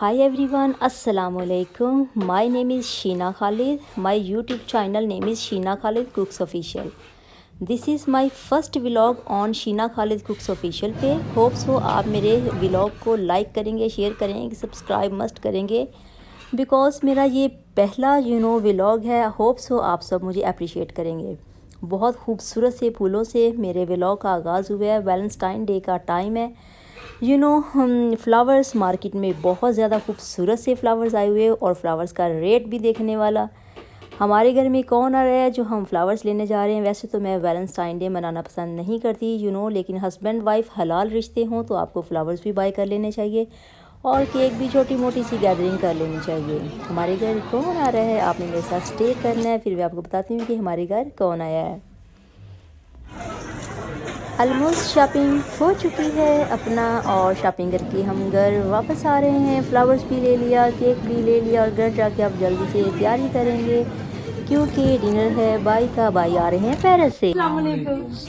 Hi everyone, Assalamu alaikum. My name is Sheena Khalid. My YouTube channel name is Sheena Khalid Cooks Official. This is my first vlog on Sheena Khalid Cooks Official पे. Hope so आप मेरे vlog को like करेंगे, share करेंगे, subscribe must करेंगे because मेरा ये पहला vlog है. Hope so आप सब मुझे अप्रिशिएट करेंगे. बहुत खूबसूरत से फूलों से मेरे व्लॉग का आगाज़ हुआ है. वैलेंटाइन डे का टाइम है. फ्लावर्स मार्केट में बहुत ज़्यादा खूबसूरत से फ्लावर्स आए हुए और फ्लावर्स का रेट भी देखने वाला. हमारे घर में कौन आ रहा है जो हम फ्लावर्स लेने जा रहे हैं. वैसे तो मैं वैलेंटाइन डे मनाना पसंद नहीं करती लेकिन हस्बैंड वाइफ हलाल रिश्ते हों तो आपको फ्लावर्स भी बाय कर लेने चाहिए और केक भी छोटी मोटी सी गैदरिंग कर लेनी चाहिए. हमारे घर कौन आ रहा है आपने मेरे साथ स्टे करना है. फिर मैं आपको बताती हूँ कि हमारे घर कौन आया है. ऑलमोस्ट शॉपिंग हो चुकी है अपना और शॉपिंग करके हम घर वापस आ रहे हैं. फ्लावर्स भी ले लिया, केक भी ले लिया और घर जाके अब जल्दी से तैयारी करेंगे क्योंकि डिनर है. भाई आ रहे हैं पेरिस से.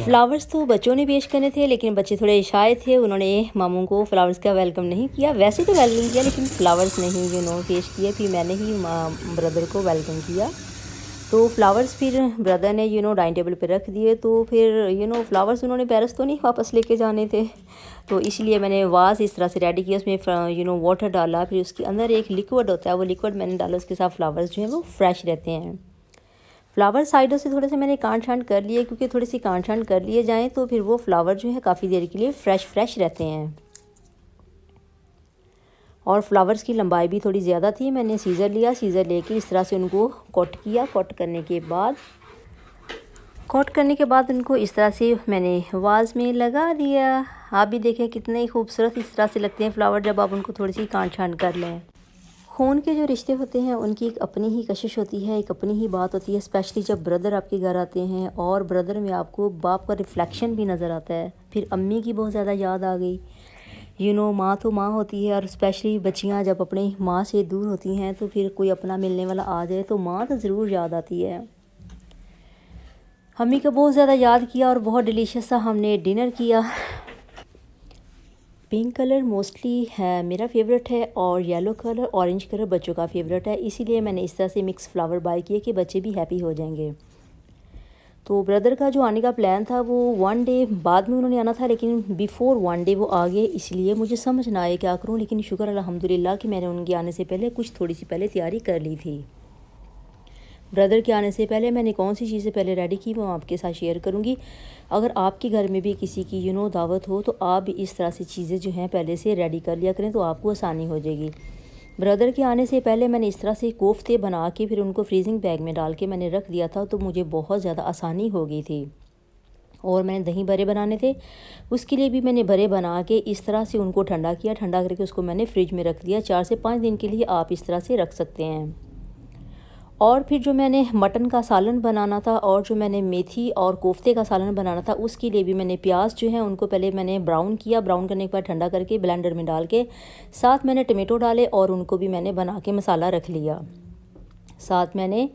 फ्लावर्स तो बच्चों ने पेश करने थे लेकिन बच्चे थोड़े शाय थे. उन्होंने मामू को फ्लावर्स का वेलकम नहीं किया. वैसे तो वेलकम किया लेकिन फ्लावर्स नहीं पेश किए. फिर मैंने ही ब्रदर को वेलकम किया. तो फ्लावर्स फिर ब्रदर ने डाइनिंग टेबल पे रख दिए. तो फिर फ्लावर्स उन्होंने पेरिस तो नहीं वापस लेके जाने थे तो इसलिए मैंने वास इस तरह से रेडी किया. उसमें वाटर डाला. फिर उसके अंदर एक लिक्विड होता है वो लिक्विड मैंने डाला. उसके साथ फ्लावर्स जो हैं वो फ्रेश रहते हैं. फ्लावर साइडों से थोड़े से मैंने काट छांट कर लिए क्योंकि थोड़ी सी काट छांट कर लिए जाएँ तो फिर वो फ्लावर जो है काफ़ी देर के लिए फ्रेश रहते हैं. और फ्लावर्स की लंबाई भी थोड़ी ज़्यादा थी. मैंने सीज़र लिया. सीज़र लेके इस तरह से उनको कट किया. कट करने के बाद उनको इस तरह से मैंने वाज में लगा दिया. आप भी देखें कितने खूबसूरत इस तरह से लगते हैं फ्लावर जब आप उनको थोड़ी सी काट छांट कर लें. खून के जो रिश्ते होते हैं उनकी एक अपनी ही कशिश होती है, एक अपनी ही बात होती है. स्पेशली जब ब्रदर आपके घर आते हैं और ब्रदर में आपको बाप का रिफ्लेक्शन भी नज़र आता है. फिर अम्मी की बहुत ज़्यादा याद आ गई. माँ तो माँ होती है और स्पेशली बच्चियाँ जब अपनी माँ से दूर होती हैं तो फिर कोई अपना मिलने वाला आ जाए तो माँ तो ज़रूर याद आती है. अम्मी को बहुत ज़्यादा याद किया और बहुत डिलीशियस सा हमने डिनर किया. पिंक कलर मोस्टली है मेरा फेवरेट है और येलो कलर ऑरेंज कलर बच्चों का फेवरेट है. इसीलिए मैंने इस तरह से मिक्स फ्लावर बाय किए कि बच्चे भी हैप्पी हो जाएंगे. तो ब्रदर का जो आने का प्लान था वो 1 डे बाद में उन्होंने आना था लेकिन बिफ़ोर 1 डे वो आ गए. इसलिए मुझे समझ ना आए क्या करूं. लेकिन शुक्र अल्हम्दुलिल्लाह कि मैंने उनके आने से पहले थोड़ी सी पहले तैयारी कर ली थी. ब्रदर के आने से पहले मैंने कौन सी चीज़ें पहले रेडी की वो आपके साथ शेयर करूंगी. अगर आपके घर में भी किसी की दावत हो तो आप भी इस तरह से चीज़ें जो हैं पहले से रेडी कर लिया करें तो आपको आसानी हो जाएगी. ब्रदर के आने से पहले मैंने इस तरह से कोफ्ते बना के फिर उनको फ्रीजिंग बैग में डाल के मैंने रख दिया था तो मुझे बहुत ज़्यादा आसानी हो गई थी. और मैंने दही बड़े बनाने थे उसके लिए भी मैंने बड़े बना के इस तरह से उनको ठंडा किया. ठंडा करके उसको मैंने फ्रिज में रख दिया. 4 से 5 दिन के लिए आप इस तरह से रख सकते हैं. और फिर जो मैंने मटन का सालन बनाना था और जो मैंने मेथी और कोफ्ते का सालन बनाना था उसके लिए भी मैंने प्याज जो है उनको पहले मैंने ब्राउन किया. ब्राउन करने के बाद ठंडा करके ब्लेंडर में डाल के साथ मैंने टमाटो डाले और उनको भी मैंने बना के मसाला रख लिया. साथ मैंने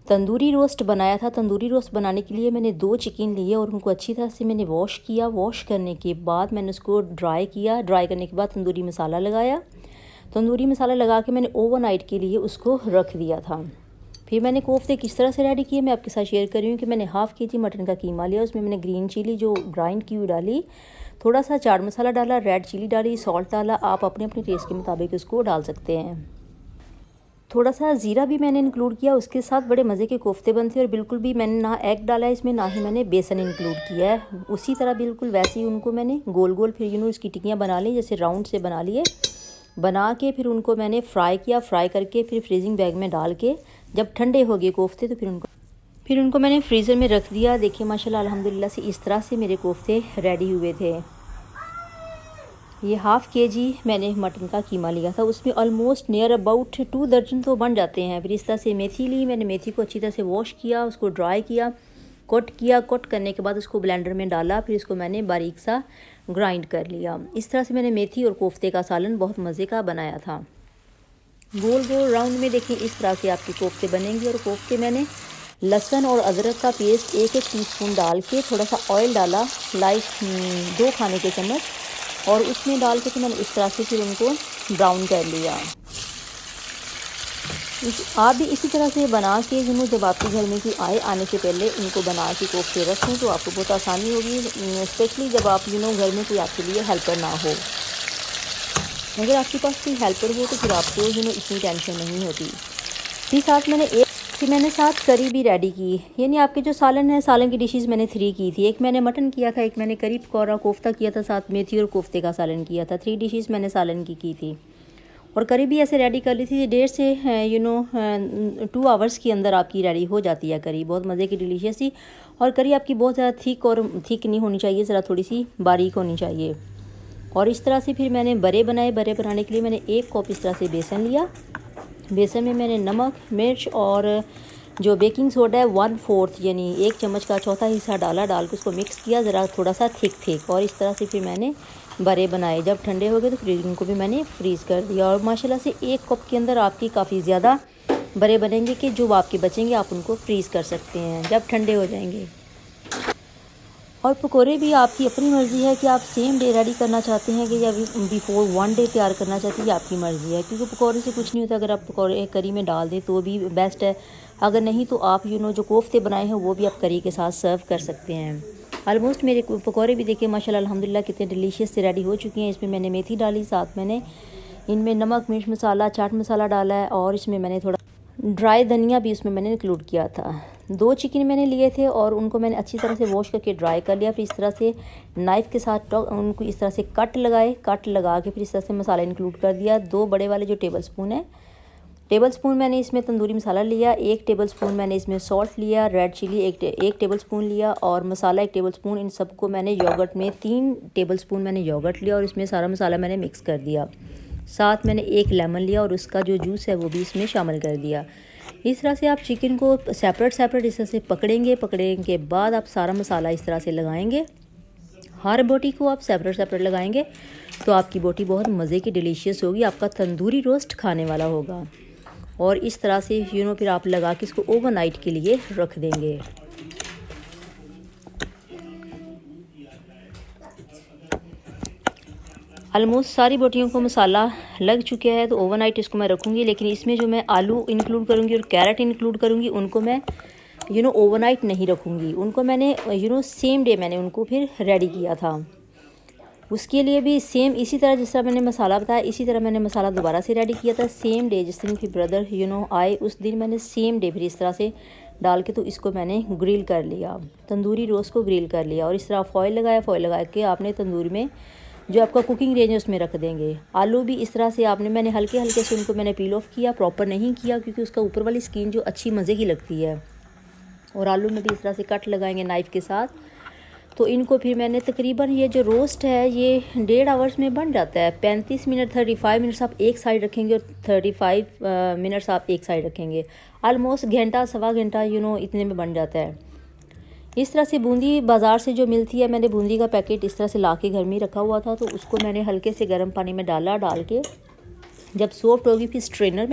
तंदूरी रोस्ट बनाया था. तंदूरी रोस्ट बनाने के लिए मैंने 2 चिकन लिए और उनको अच्छी तरह से मैंने वॉश किया. वॉश करने के बाद मैंने उसको ड्राई किया. ड्राई करने के बाद तंदूरी मसाला लगाया. तंदूरी मसाला लगा के मैंने ओवरनाइट के लिए उसको रख दिया था. फिर मैंने कोफ्ते किस तरह से रेडी किए मैं आपके साथ शेयर कर रही हूँ कि मैंने हाफ़ केजी मटन का कीमा लिया. उसमें मैंने ग्रीन चिली जो ग्राइंड की हुई डाली, थोड़ा सा चाट मसाला डाला, रेड चिली डाली, सॉल्ट डाला. आप अपने अपने टेस्ट के मुताबिक उसको डाल सकते हैं. थोड़ा सा ज़ीरा भी मैंने इंक्लूड किया. उसके साथ बड़े मज़े के कोफ्ते बनते हैं और बिल्कुल भी मैंने ना एग डाला है इसमें ना ही मैंने बेसन इंक्लूड किया है. उसी तरह बिल्कुल वैसे ही उनको मैंने गोल गोल फिर उसकी टिक्कियाँ बना ली जैसे राउंड से बना लिए. बना के फिर उनको मैंने फ्राई किया. फ्राई करके फिर फ्रीजिंग बैग में डाल के जब ठंडे हो गए कोफ्ते तो फिर उनको मैंने फ्रीज़र में रख दिया. देखिए माशाल्लाह अल्हम्दुलिल्लाह से इस तरह से मेरे कोफ्ते रेडी हुए थे. ये हाफ़ केजी मैंने मटन का कीमा लिया था. उसमें ऑलमोस्ट नियर अबाउट 2 दर्जन तो बन जाते हैं. फिर इस तरह से मेथी ली. मैंने मेथी को अच्छी तरह से वॉश किया, उसको ड्राई किया, कट किया. कट करने के बाद उसको ब्लेंडर में डाला. फिर इसको मैंने बारीक सा ग्राइंड कर लिया. इस तरह से मैंने मेथी और कोफ्ते का सालन बहुत मज़े का बनाया था. गोल गोल राउंड में देखिए इस तरह से आपके कोफ्ते बनेंगे. और कोफ्ते मैंने लहसुन और अदरक का पेस्ट 1-1 टीस्पून डाल के थोड़ा सा ऑयल डाला लाइक 2 खाने के चम्मच और उसमें डाल के तो मैंने इस तरह से फिर उनको ब्राउन कर लिया। आप भी इसी तरह से बना के जब आपके घर में कोई आने से पहले इनको बना के कोफ्ते रखें तो आपको बहुत आसानी होगी, स्पेशली जब आप घर में कोई आपके लिए हेल्पर ना हो। अगर आपके पास कोई हेल्पर हो तो फिर आपको इतनी टेंशन नहीं होती। फिर साथ मैंने साथ करी भी रेडी की, यानी आपके जो सालन है, सालन की डिशेस मैंने 3 की थी। एक मैंने मटन किया था, एक मैंने करी पकौड़ा कोफ्ता किया था, साथ मेथी और कोफ्ते का सालन किया था। 3 डिशेस मैंने सालन की थी। और करी भी ऐसे रेडी कर ली थी। 1.5 से 2 आवर्स के अंदर आपकी रेडी हो जाती है करी। बहुत मज़े की डिलीशियस थी। और करी आपकी बहुत ज़्यादा थिक नहीं होनी चाहिए, ज़रा थोड़ी सी बारीक होनी चाहिए। और इस तरह से फिर मैंने बड़े बनाए। बड़े बनाने के लिए मैंने 1 कप इस तरह से बेसन लिया। बेसन में मैंने नमक, मिर्च और जो बेकिंग सोडा है 1/4 यानी 1 चम्मच का चौथा हिस्सा डाल के उसको मिक्स किया, ज़रा थोड़ा सा थिक। और इस तरह से फिर मैंने बड़े बनाए। जब ठंडे हो गए तो फिर इनको भी मैंने फ्रीज़ कर दिया। और माशाल्लाह से 1 कप के अंदर आपकी काफ़ी ज़्यादा बड़े बनेंगे कि जो आपके बचेंगे आप उनको फ्रीज़ कर सकते हैं जब ठंडे हो जाएंगे। और पकोड़े भी आपकी अपनी मर्ज़ी है कि आप सेम डे रेडी करना चाहते हैं कि या बिफोर 1 डे तैयार करना चाहते हैं, ये आपकी मर्ज़ी है। क्योंकि पकोड़े से कुछ नहीं होता, अगर आप पकोड़े करी में डाल दें तो भी बेस्ट है। अगर नहीं तो आप जो कोफ्ते बनाए हैं वो भी आप करी के साथ सर्व कर सकते हैं। ऑलमोस्ट मेरे पकोड़े भी देखिए माशाल्लाह अल्हम्दुलिल्लाह कितने डिलीशियस से रेडी हो चुके हैं। इसमें मैंने मेथी डाली, साथ मैंने इनमें नमक, मिर्च मसाला, चाट मसाला डाला है और इसमें मैंने थोड़ा ड्राई धनिया भी उसमें मैंने इंक्लूड किया था। 2 चिकन मैंने लिए थे और उनको मैंने अच्छी तरह से वॉश करके ड्राई कर लिया। फिर इस तरह से नाइफ़ के साथ उनको इस तरह से कट लगा के फिर इस तरह से मसाला इंक्लूड कर दिया। 2 बड़े वाले जो टेबल स्पून मैंने इसमें तंदूरी मसाला लिया। 1 टेबल स्पून मैंने इसमें सॉल्ट लिया। रेड चिली 1 टेबल स्पून लिया और मसाला 1 टेबल स्पून। इन सबको मैंने योगर्ट में 3 टेबल स्पून मैंने योगर्ट लिया और इसमें सारा मसाला मैंने मिक्स कर दिया। साथ मैंने 1 लेमन लिया और उसका जो जूस है वो भी इसमें शामिल कर दिया। इस तरह से आप चिकन को सेपरेट इस तरह से पकड़ने के बाद आप सारा मसाला इस तरह से लगाएंगे। हर बोटी को आप सेपरेट लगाएंगे तो आपकी बोटी बहुत मज़े की डिलीशियस होगी, आपका तंदूरी रोस्ट खाने वाला होगा। और इस तरह से फिर आप लगा के इसको ओवरनाइट के लिए रख देंगे। ऑलमोस्ट सारी बोटियों को मसाला लग चुका है तो ओवरनाइट इसको मैं रखूँगी। लेकिन इसमें जो मैं आलू इंक्लूड करूँगी और कैरेट इंक्लूड करूँगी उनको मैं ओवरनाइट नहीं रखूँगी। उनको मैंने सेम डे मैंने उनको फिर रेडी किया था। उसके लिए भी सेम इसी तरह जिस तरह मैंने मसाला बताया, इसी तरह मैंने मसाला दोबारा से रेडी किया था। सेम डे जिस दिन फिर ब्रदर आए उस दिन मैंने सेम डे फिर इस तरह से डाल के तो इसको मैंने ग्रिल कर लिया, तंदूरी रोस्ट को ग्रिल कर लिया। और इस तरह फॉइल लगा के आपने तंदूर में जो आपका कुकिंग रेंज है उसमें रख देंगे। आलू भी इस तरह से मैंने हल्के से उनको मैंने पील ऑफ किया, प्रॉपर नहीं किया क्योंकि उसका ऊपर वाली स्किन जो अच्छी मज़े की लगती है। और आलू में भी इस तरह से कट लगाएंगे नाइफ़ के साथ। तो इनको फिर मैंने तकरीबन ये जो रोस्ट है ये 1.5 आवर्स में बन जाता है। 35 मिनट 35 मिनट्स आप एक साइड रखेंगे और 35 मिनट्स आप एक साइड रखेंगे। ऑलमोस्ट घंटा सवा घंटा इतने में बन जाता है। इस तरह से बूंदी बाज़ार से जो मिलती है, मैंने बूंदी का पैकेट इस तरह से ला के घर में रखा हुआ था तो उसको मैंने हल्के से गर्म पानी में डाल के जब सॉफ्ट होगी फिर स्ट्रेनर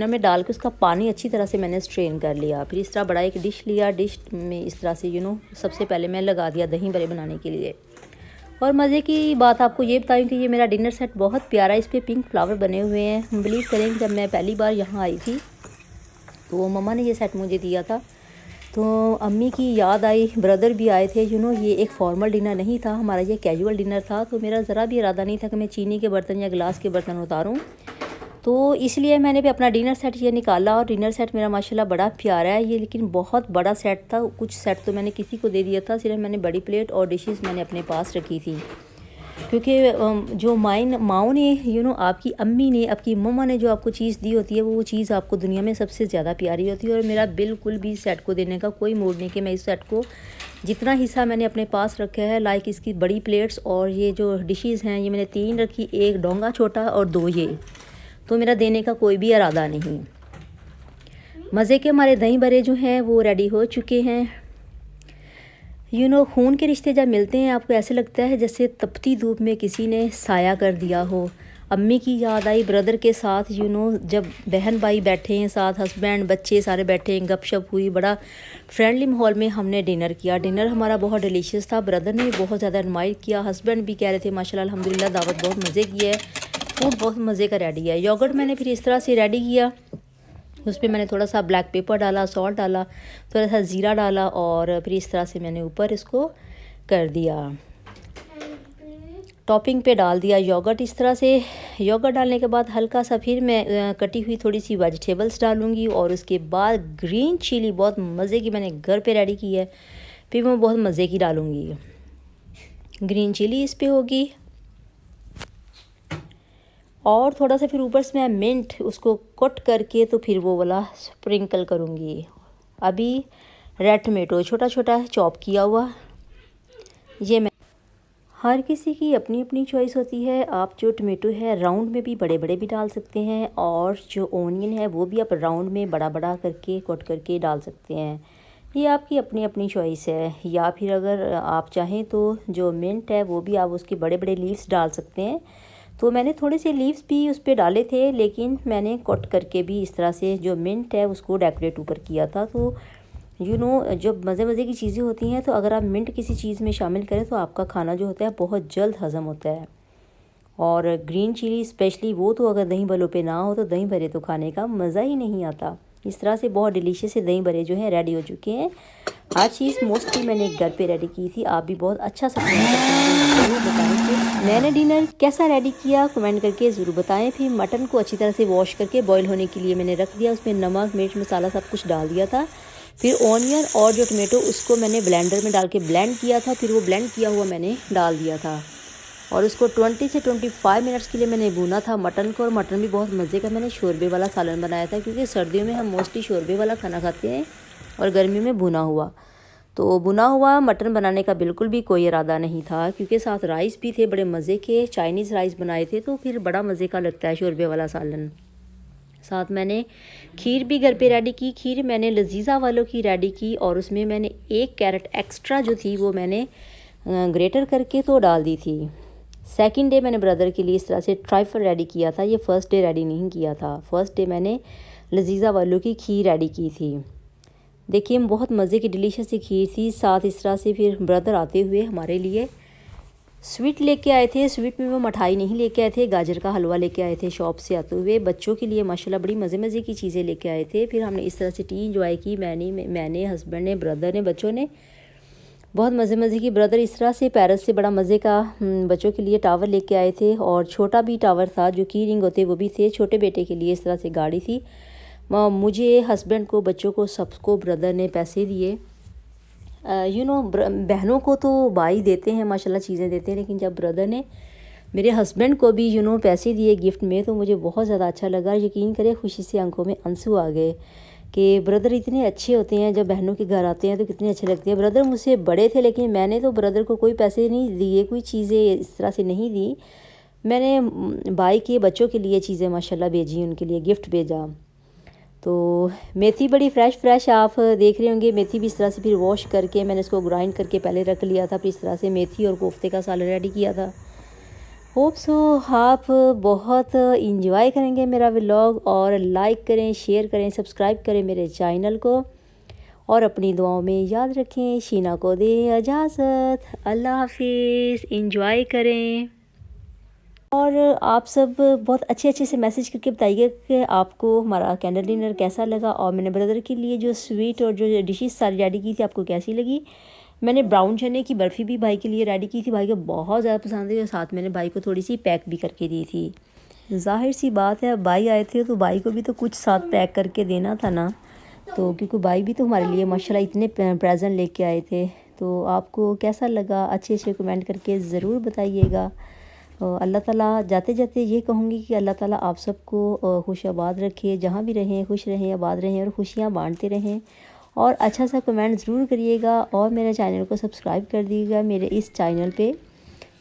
में डाल के उसका पानी अच्छी तरह से मैंने स्ट्रेन कर लिया। फिर इस तरह बड़ा एक डिश लिया, डिश में इस तरह से सबसे पहले मैं लगा दिया दही बड़े बनाने के लिए। और मज़े की बात आपको ये बताऊँ कि ये मेरा डिनर सेट बहुत प्यारा है, इस पर पिंक फ्लावर बने हुए हैं। बिलीव करें जब मैं पहली बार यहाँ आई थी तो मम्मा ने ये सेट मुझे दिया था तो अम्मी की याद आई, ब्रदर भी आए थे। ये एक फॉर्मल डिनर नहीं था हमारा, ये कैजुअल डिनर था। तो मेरा ज़रा भी इरादा नहीं था कि मैं चीनी के बर्तन या गिलास के बर्तन उतारूं, तो इसलिए मैंने भी अपना डिनर सेट ये निकाला। और डिनर सेट मेरा माशाल्लाह बड़ा प्यारा है ये, लेकिन बहुत बड़ा सेट था। कुछ सेट तो मैंने किसी को दे दिया था, सिर्फ मैंने बड़ी प्लेट और डिशेस मैंने अपने पास रखी थी। क्योंकि जो माओ ने आपकी अम्मी ने, आपकी मम्मा ने जो आपको चीज़ दी होती है वो चीज़ आपको दुनिया में सबसे ज़्यादा प्यारी होती है। और मेरा बिल्कुल भी सेट को देने का कोई मूड नहीं कि मैं इस सेट को जितना हिस्सा मैंने अपने पास रखा है, लाइक इसकी बड़ी प्लेट्स और ये जो डिशेस हैं ये मैंने 3 रखी, 1 डोंगा छोटा और 2 ये, तो मेरा देने का कोई भी इरादा नहीं। मज़े के हमारे दही बड़े जो हैं वो रेडी हो चुके हैं। खून के रिश्ते जब मिलते हैं आपको ऐसे लगता है जैसे तपती धूप में किसी ने साया कर दिया हो। अम्मी की याद आई, ब्रदर के साथ जब बहन भाई बैठे हैं साथ, हस्बैंड बच्चे सारे बैठे हैं, गपशप हुई, बड़ा फ्रेंडली माहौल में हमने डिनर किया। डिनर हमारा बहुत डिलीशियस था, ब्रदर ने बहुत ज़्यादा एडमायर किया, हस्बैंड भी कह रहे थे माशाल्लाह अल्हम्दुलिल्लाह दावत बहुत मज़े की है। फूड बहुत मज़े का रेडी है। योगर्ट मैंने फिर इस तरह से रेडी किया, उसमें मैंने थोड़ा सा ब्लैक पेपर डाला, सॉल्ट डाला, थोड़ा सा ज़ीरा डाला और फिर इस तरह से मैंने ऊपर इसको कर दिया, टॉपिंग पे डाल दिया योगर्ट। इस तरह से योगर्ट डालने के बाद हल्का सा फिर मैं कटी हुई थोड़ी सी वेजिटेबल्स डालूँगी और उसके बाद ग्रीन चिली बहुत मज़े की मैंने घर पे रेडी की है, फिर मैं बहुत मज़े की डालूँगी। ग्रीन चिली इस पे होगी और थोड़ा सा फिर ऊपर से मैं मिंट उसको कट करके तो फिर वो वाला स्प्रिंकल करूँगी। अभी रेड टमेटो छोटा छोटा चॉप किया हुआ, ये मैं, हर किसी की अपनी अपनी चॉइस होती है। आप जो टमेटो है राउंड में भी बड़े बड़े भी डाल सकते हैं और जो ओनियन है वो भी आप राउंड में बड़ा बड़ा करके कट करके डाल सकते हैं, ये आपकी अपनी अपनी चॉइस है। या फिर अगर आप चाहें तो जो मिंट है वो भी आप उसके बड़े बड़े लीव्स डाल सकते हैं। तो मैंने थोड़े से लीव्स भी उस पर डाले थे, लेकिन मैंने कट करके भी इस तरह से जो मिंट है उसको डेकोरेट ऊपर किया था। तो जब मज़े मज़े की चीज़ें होती हैं तो अगर आप मिंट किसी चीज़ में शामिल करें तो आपका खाना जो होता है बहुत जल्द हज़म होता है। और ग्रीन चिली स्पेशली वो तो अगर दही भल्लों पे ना हो तो दही भरे तो खाने का मज़ा ही नहीं आता। इस तरह से बहुत डिलीशियस से दही भरे जो हैं रेडी हो चुके हैं। हर चीज़ मोस्टली मैंने घर पे रेडी की थी, आप भी बहुत अच्छा सा ज़रूर बताएं कि मैंने डिनर कैसा रेडी किया, कमेंट करके ज़रूर बताएं। फिर मटन को अच्छी तरह से वॉश करके बॉईल होने के लिए मैंने रख दिया, उसमें नमक मिर्च मसाला सब कुछ डाल दिया था। फिर ऑनियन और जो टमेटो उसको मैंने ब्लेंडर में डाल के ब्लेंड किया था, फिर वो ब्लेंड किया हुआ मैंने डाल दिया था और उसको 20 से 25 मिनट्स के लिए मैंने भूना था मटन को। और मटन भी बहुत मज़े का मैंने शोरबे वाला सालन बनाया था, क्योंकि सर्दियों में हम मोस्टली शोरबे वाला खाना खाते हैं और गर्मी में भुना हुआ। तो भुना हुआ मटन बनाने का बिल्कुल भी कोई इरादा नहीं था, क्योंकि साथ राइस भी थे बड़े मज़े के, चाइनीज़ राइस बनाए थे, तो फिर बड़ा मज़े का लगता है शोरबे वाला सालन। साथ मैंने खीर भी घर पे रेडी की। खीर मैंने लजीज़ा वालों की रेडी की और उसमें मैंने 1 कैरेट एक्स्ट्रा जो थी वो मैंने ग्रेटर करके तो डाल दी थी। सेकंड डे मैंने ब्रदर के लिए इस तरह से ट्राइफल रेडी किया था, ये फ़र्स्ट डे रेडी नहीं किया था। फ़र्स्ट डे मैंने लजीज़ा वालों की खीर रेडी की थी। देखिए बहुत मज़े की डिलीशियस सी खीर थी। साथ इस तरह से फिर ब्रदर आते हुए हमारे लिए स्वीट लेके आए थे। स्वीट में वो मिठाई नहीं लेके आए थे, गाजर का हलवा लेके आए थे शॉप से आते हुए। बच्चों के लिए माशाल्लाह बड़ी मज़े मज़े की चीज़ें लेके आए थे। फिर हमने इस तरह से टी इंजॉय की, मैंने हस्बैंड ने, ब्रदर ने, बच्चों ने बहुत मज़े की। ब्रदर इस तरह से पेरिस से बड़ा मज़े का बच्चों के लिए टावर लेके आए थे और छोटा भी टावर था, जो की रिंग होते वो भी थे। छोटे बेटे के लिए इस तरह से गाड़ी थी। मुझे, हस्बैंड को, बच्चों को, सबको ब्रदर ने पैसे दिए। बहनों को तो भाई देते हैं माशाल्लाह, चीज़ें देते हैं, लेकिन जब ब्रदर ने मेरे हस्बैंड को भी पैसे दिए गिफ्ट में, तो मुझे बहुत ज़्यादा अच्छा लगा। यकीन करें खुशी से आंखों में आंसू आ गए कि ब्रदर इतने अच्छे होते हैं, जब बहनों के घर आते हैं तो कितने अच्छे लगते हैं। ब्रदर मुझसे बड़े थे, लेकिन मैंने तो ब्रदर को कोई पैसे नहीं दिए, कोई चीज़ें इस तरह से नहीं दी। मैंने भाई के बच्चों के लिए चीज़ें माशाल्लाह भेजी, उनके लिए गिफ्ट भेजा। तो मेथी बड़ी फ्रेश आप देख रहे होंगे। मेथी भी इस तरह से फिर वॉश करके मैंने इसको ग्राइंड करके पहले रख लिया था, फिर इस तरह से मेथी और कोफ्ते का सालन रेडी किया था। होप सो आप बहुत इंजॉय करेंगे मेरा व्लॉग, और लाइक करें, शेयर करें, सब्सक्राइब करें मेरे चैनल को, और अपनी दुआओं में याद रखें। शीना को दें इजाज़त, अल्लाह हाफिज़, इंजॉय करें। और आप सब बहुत अच्छे से मैसेज करके बताइए कि आपको हमारा कैंडल डिनर कैसा लगा, और मैंने ब्रदर के लिए जो स्वीट और जो डिशेस सारी रेडी की थी आपको कैसी लगी। मैंने ब्राउन चने की बर्फ़ी भी भाई के लिए रेडी की थी, भाई को बहुत ज़्यादा पसंद है, और साथ मैंने भाई को थोड़ी सी पैक भी करके दी थी। जाहिर सी बात है, अब भाई आए थे तो भाई को भी तो कुछ साथ पैक करके देना था ना, तो क्योंकि भाई भी तो हमारे लिए माशाल्लाह इतने प्रेजेंट लेके आए थे। तो आपको कैसा लगा अच्छे कमेंट करके ज़रूर बताइएगा। अल्लाह ताला, जाते जाते ये कहूँगी कि अल्लाह ताला आप सबको खुश आबाद रखे, जहाँ भी रहें खुश रहें, आबाद रहें और खुशियाँ बांटते रहें। और अच्छा सा कमेंट ज़रूर करिएगा, और मेरे चैनल को सब्सक्राइब कर दीजिएगा। मेरे इस चैनल पे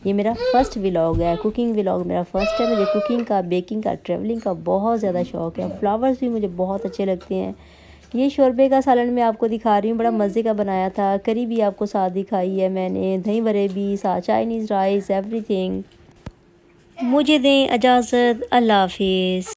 ये मेरा फ़र्स्ट व्लॉग है, कुकिंग व्लॉग मेरा फ़र्स्ट है। मुझे कुकिंग का, बेकिंग का, ट्रैवलिंग का बहुत ज़्यादा शौक़ है। फ्लावर्स भी मुझे बहुत अच्छे लगते हैं। ये शोरबे का सालन मैं आपको दिखा रही हूँ, बड़ा मज़े का बनाया था। करी भी आपको साथ दिखाई है मैंने, दही भरे भी साथ, चाइनीज़ राइस, एवरीथिंग। मुझे दें इजाज़त, अल्लाह हाफिज़।